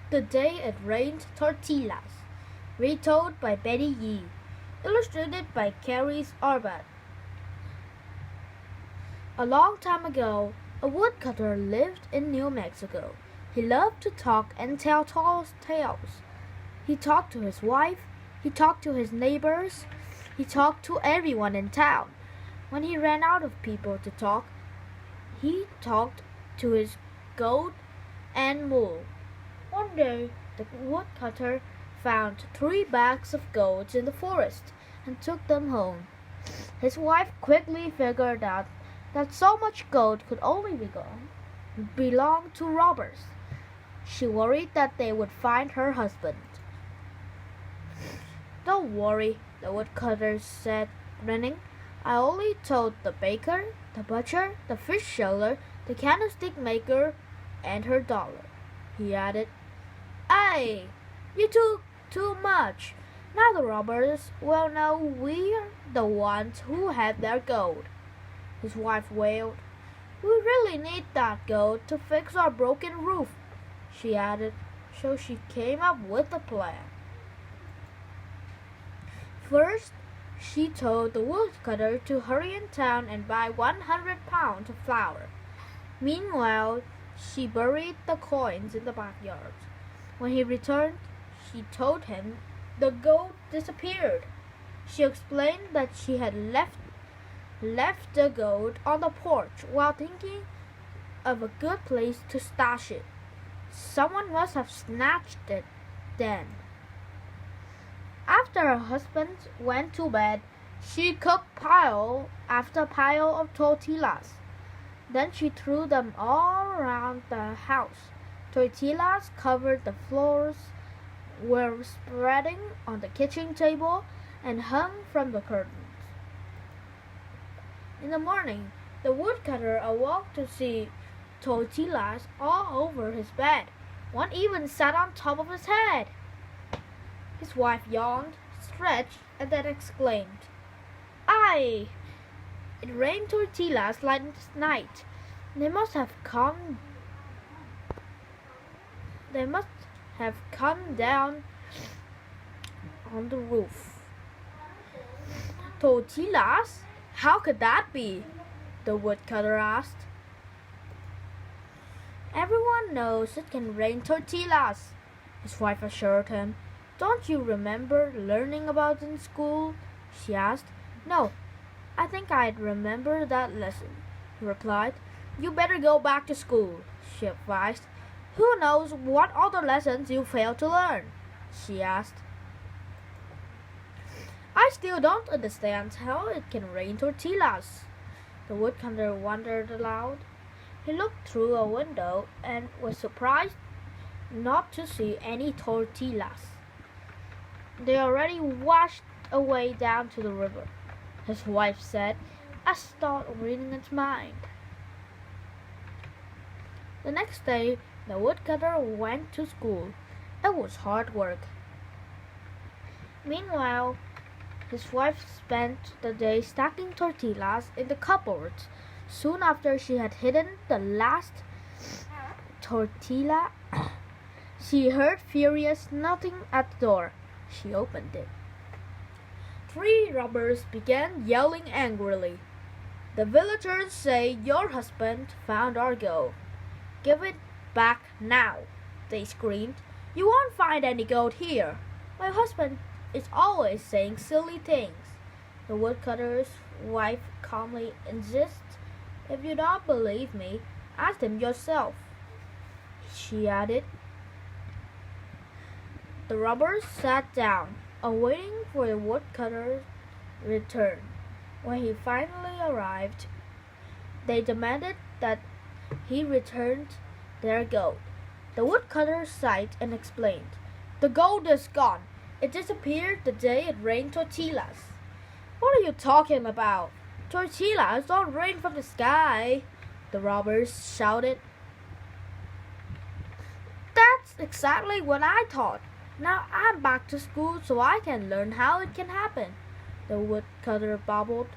The Day It Rained Tortillas, retold by Betty Yee, illustrated by Carrie Arbad. A long time ago, a woodcutter lived in New Mexico. He loved to talk and tell tall tales. He talked to his wife, he talked to his neighbors, he talked to everyone in town. When he ran out of people to talk, he talked to his goat and mule. One day, the woodcutter found 3 bags of goats in the forest and took them home. His wife quickly figured out that so much gold could only belong to robbers. She worried that they would find her husband. "Don't worry," the woodcutter said, grinning. "I only told the baker, the butcher, the fish seller, the candlestick maker, and her dollar." He added, "Aye, you took too much. Now the robbers will know we're the ones who had their gold." His wife wailed. "We really need that gold to fix our broken roof," she added, so she came up with a plan. First, she told the woodcutter to hurry in town and buy 100 pounds of flour. Meanwhile, she buried the coins in the backyard. When he returned, she told him the gold disappeared. She explained that she had left the gold on the porch while thinking of a good place to stash it. Someone must have snatched it then. After her husband went to bed, she cooked pile after pile of tortillas. Then she threw them all around the house. Tortillas covered the floors, were spreading on the kitchen table, and hung from the curtains. In the morning, the woodcutter awoke to see tortillas all over his bed. One even sat on top of his head. His wife yawned, stretched, and then exclaimed, "Aye! It rained tortillas last night. They must have come down on the roof." "Tortillas? How could that be?" the woodcutter asked. "Everyone knows it can rain tortillas," his wife assured him. "Don't you remember learning about it in school?" she asked. "No, I think I'd remember that lesson," he replied. "You better go back to school," she advised. "Who knows what other lessons you failed to learn?" she asked. "I still don't understand how it can rain tortillas," the woodcutter wondered aloud. He looked through a window and was surprised not to see any tortillas. They already washed away down to the river, his wife said, as thought reading its mind. The next day, the woodcutter went to school. It was hard work. Meanwhile, his wife spent the day stacking tortillas in the cupboards. Soon after she had hidden the last tortilla, she heard furious knocking at the door. She opened it. 3 robbers began yelling angrily. "The villagers say your husband found our gold. Give it back now," they screamed. "You won't find any gold here. My husband is always saying silly things," the woodcutter's wife calmly insists. "If you don't believe me, ask him yourself," she added. The robbers sat down, awaiting for the woodcutter's return. When he finally arrived, they demanded that he returned their gold. The woodcutter sighed and explained, "The gold is gone. It disappeared the day it rained tortillas." "What are you talking about? Tortillas don't rain from the sky," the robbers shouted. "That's exactly what I thought. Now I'm back to school so I can learn how it can happen," the woodcutter babbled.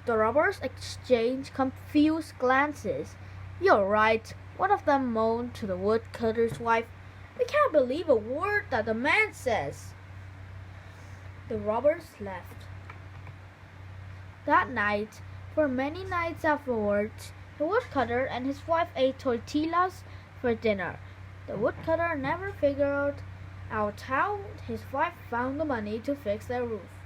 The robbers exchanged confused glances. "You're right," one of them moaned to the woodcutter's wife. We can't believe a word that the man says. The robbers left. That night, for many nights afterwards, the woodcutter and his wife ate tortillas for dinner. The woodcutter never figured out how his wife found the money to fix their roof.